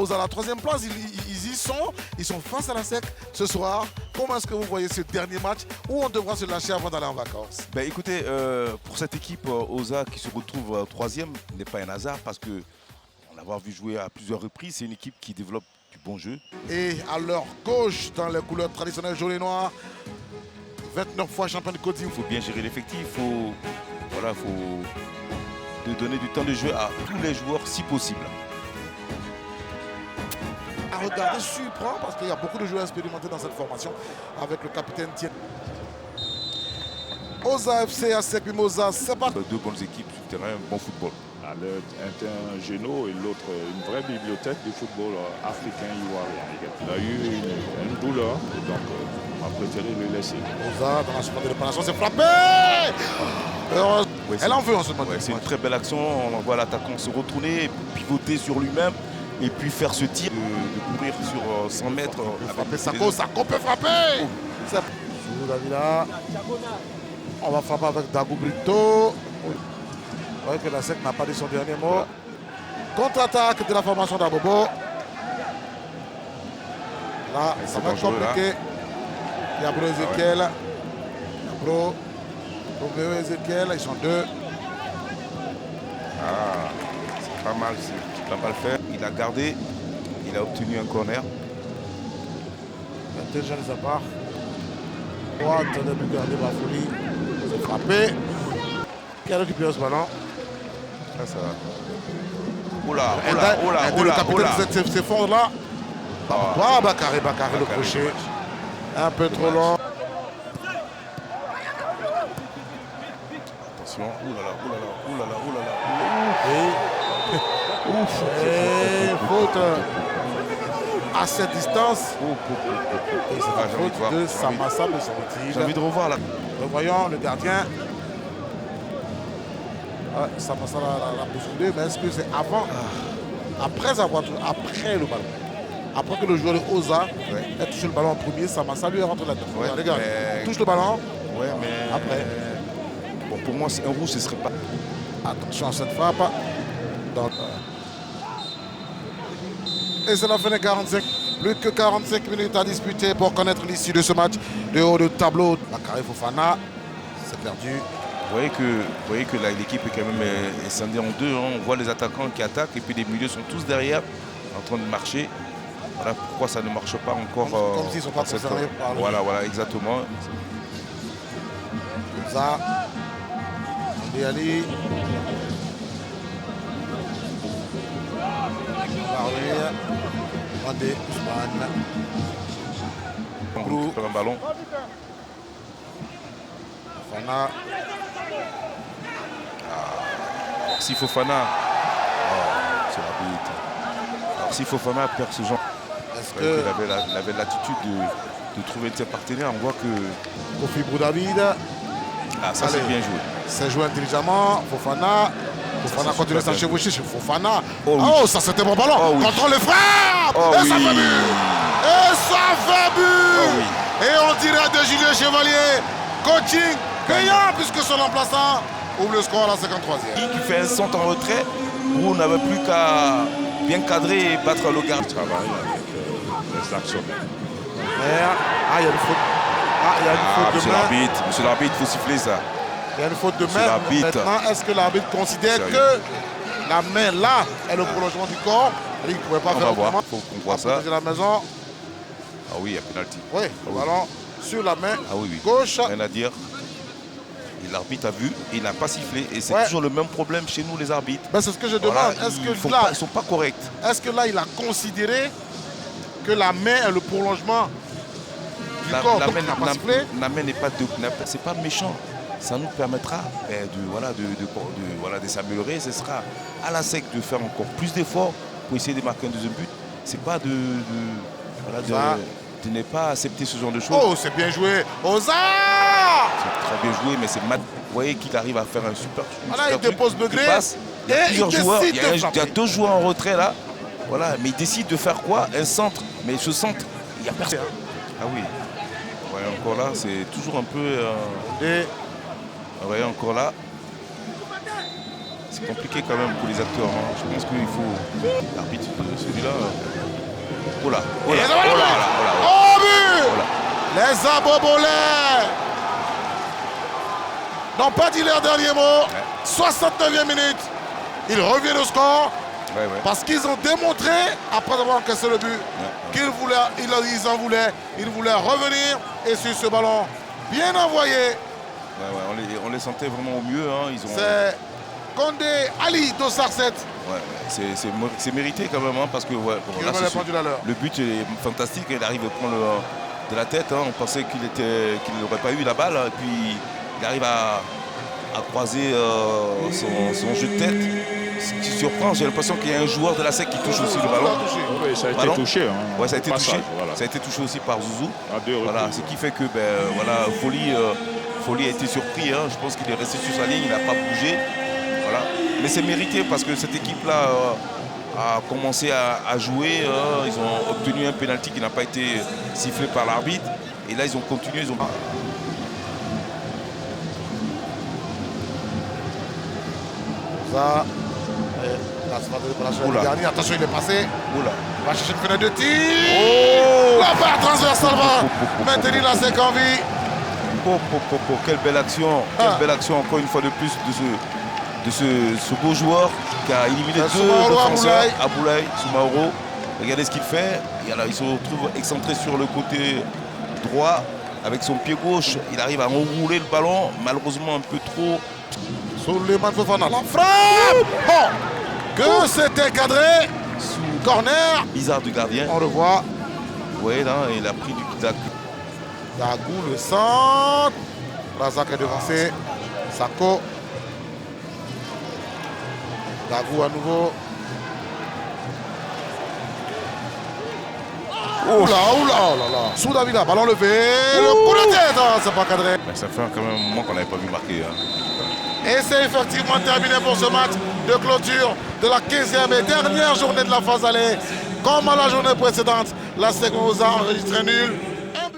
Oza à la troisième place, ils y sont. Ils sont face à la SEC ce soir. Comment est-ce que vous voyez ce dernier match où on devra se lâcher avant d'aller en vacances? Ben, écoutez, pour cette équipe Oza qui se retrouve troisième, n'est pas un hasard parce que on l'a vu jouer à plusieurs reprises. C'est une équipe qui développe du bon jeu. Et à leur gauche, dans les couleurs traditionnelles jaune et noir, 29 fois champion de Côte d'Ivoire. Il faut bien gérer l'effectif. Il faut donner du temps de jeu à tous les joueurs si possible. À regarder, surprend parce qu'il y a beaucoup de joueurs expérimentés dans cette formation avec le capitaine Thierry. Oza FC à Sec Mimosa, c'est pas. Deux bonnes équipes sur le terrain, bon football. L'un est un géno et l'autre une vraie bibliothèque du football africain ivoirien. Il a eu une douleur, donc on a préféré le laisser. Oza dans la seconde de réparation, c'est frappé. Ouais, elle en veut en ce moment. Ouais, c'est une très belle action. On voit l'attaquant se retourner, pivoter sur lui-même et puis faire ce tir de courir sur 100 mètres. Frapper Sako peut frapper. Sous Davila. On va frapper avec Dagou Brito. Vous voyez que la SEC n'a pas dit son dernier mot. Voilà. Contre-attaque de la formation d'Abobo. Là, ça va être compliqué. Il y a Bro Ezekiel. Il y a Bro Ezekiel. Ils sont deux. Ah, c'est pas mal. C'est pas mal fait. Il a gardé. Il a obtenu un corner. Il y a deux jeunes à part. Droite de garder ma folie. C'est frappé. Qui a récupéré ce ballon? Ça va. Oula. Le capitaine s'effondre là. Bakary le crochet. Un peu trop long. Attention. Oulala. Et faute à cette distance. Et c'est la faute de Samassa, me semble-t-il. J'ai envie de revoir là. Revoyons le gardien. Samassa l'a bousculé, mais est-ce que c'est avant, après le ballon, après que le joueur de Oza ait touché le ballon en premier, Samassa lui est rentré là-dedans. Ouais, les gars, mais... touche le ballon. Ouais, mais après. Bon, pour moi, c'est un rouge, ce serait pas. Attention à cette frappe. Donc, et c'est la fin des 45. Plus que 45 minutes à disputer pour connaître l'issue de ce match. De haut de tableau, Bakary Fofana, c'est perdu. Vous voyez que l'équipe est quand même scindée en deux. Hein. On voit les attaquants qui attaquent et puis les milieux sont tous derrière en train de marcher. Voilà pourquoi ça ne marche pas encore. Comme s'ils ne sont pas concernés par le... Voilà, exactement. Ça. Ali. Andé Ousmane. On récupère un ballon. Fofana. Si Fofana, c'est l'arbitre. Alors si Fofana perd ce genre, il avait l'attitude de trouver ses partenaires. On voit que Kofi Boudavid. Ah, ça c'est bien joué. C'est joué intelligemment. Fofana continue sa chevaucher chez Fofana. Oh, ça c'était bon ballon. Contrôle les frappes. Et ça fait but. Et on dirait de Julien Chevalier. Coaching payant puisque son remplaçant ouvre le score à la 53e. Qui fait un centre en retrait où on n'avait plus qu'à bien cadrer et battre le garde. Travail avec les actions. Il y a une faute. Il y a une faute de main. Monsieur l'arbitre, il faut siffler ça. Il y a une faute de main. Maintenant, est-ce que l'arbitre considère que la main là est le prolongement du corps? Il ne pouvait pas faire autrement. Il faut qu'on voit ça. La maison. Ah oui, il y a pénalty. Oui, le ballon sur la main gauche. Rien à dire. L'arbitre a vu, il n'a pas sifflé. Et c'est toujours le même problème chez nous, les arbitres. Ben, c'est ce que je demande. Voilà, est-ce que ils ne sont pas corrects. Est-ce que là, il a considéré que la main est le prolongement du corps? La main n'est pas c'est pas méchant. Ça nous permettra de s'améliorer. Ce sera à la SEC de faire encore plus d'efforts pour essayer de marquer un deuxième but. C'est pas de ne pas accepter ce genre de choses. Oh, c'est bien joué. Oza! C'est très bien joué, mais c'est mal. Vous voyez qu'il arrive à faire un super. Il dépose Begré. Il y a plusieurs joueurs. Il y a deux joueurs en retrait là. Voilà, mais il décide de faire quoi? Un centre. Mais ce centre, il n'y a personne. Ah oui. Vous voyez encore là, c'est toujours un peu. Vous voyez encore là. C'est compliqué quand même pour les acteurs. Hein. Je pense qu'il faut. L'arbitre, celui-là. Oula. Et les oh, but. Les Abobolais n'ont pas dit leur dernier mot. 69e minute. Ils reviennent au score. Parce qu'ils ont démontré, après avoir encaissé le but, qu'ils voulaient, ils voulaient revenir. Et sur ce ballon bien envoyé. On les sentait vraiment au mieux. Hein. C'est Condé Ali Dossarset. C'est mérité quand même, hein, parce que là, le but est fantastique. Il arrive à prendre de la tête. Hein. On pensait qu'il n'aurait pas eu la balle. Et puis il arrive à croiser son jeu de tête. Ce qui surprend, j'ai l'impression qu'il y a un joueur de la SEC qui touche aussi le ballon. Oui, ça a été touché. Hein. Ouais, ça a été touché. Voilà. Ça a été touché aussi par Zouzou. Voilà, ce qui fait que Folly a été surpris. Hein. Je pense qu'il est resté sur sa ligne, il n'a pas bougé. Voilà. Mais c'est mérité parce que cette équipe-là a commencé à jouer. Ils ont obtenu un pénalty qui n'a pas été sifflé par l'arbitre. Et là, ils ont continué. Ça. Attention, il est passé. Oula. Il va chercher une fenêtre de tir. La barre transversale va maintenir la SEC en vie. Quelle belle action. Quelle belle action encore une fois de plus de ce beau joueur qui a éliminé deux défenseurs. Aboulaye, Soumaoro. Regardez ce qu'il fait. Il se retrouve excentré sur le côté droit. Avec son pied gauche, il arrive à enrouler le ballon. Malheureusement un peu trop. Souleymane Fofana, la frappe. Oh, que c'était cadré. Sous corner. Bizarre du gardien. On le voit. Oui, là, il a pris du Dagou. Dagou, le centre. Razak est devancé. Sako. Dagou à nouveau. Oula, oh là là. Sous Davila, ballon levé. Le coup de tête, c'est pas cadré. Mais ça fait quand même un moment qu'on n'avait pas vu marquer. Hein. Et c'est effectivement terminé pour ce match de clôture de la 15e et dernière journée de la phase aller. Comme à la journée précédente, la SEC vous a enregistré nul.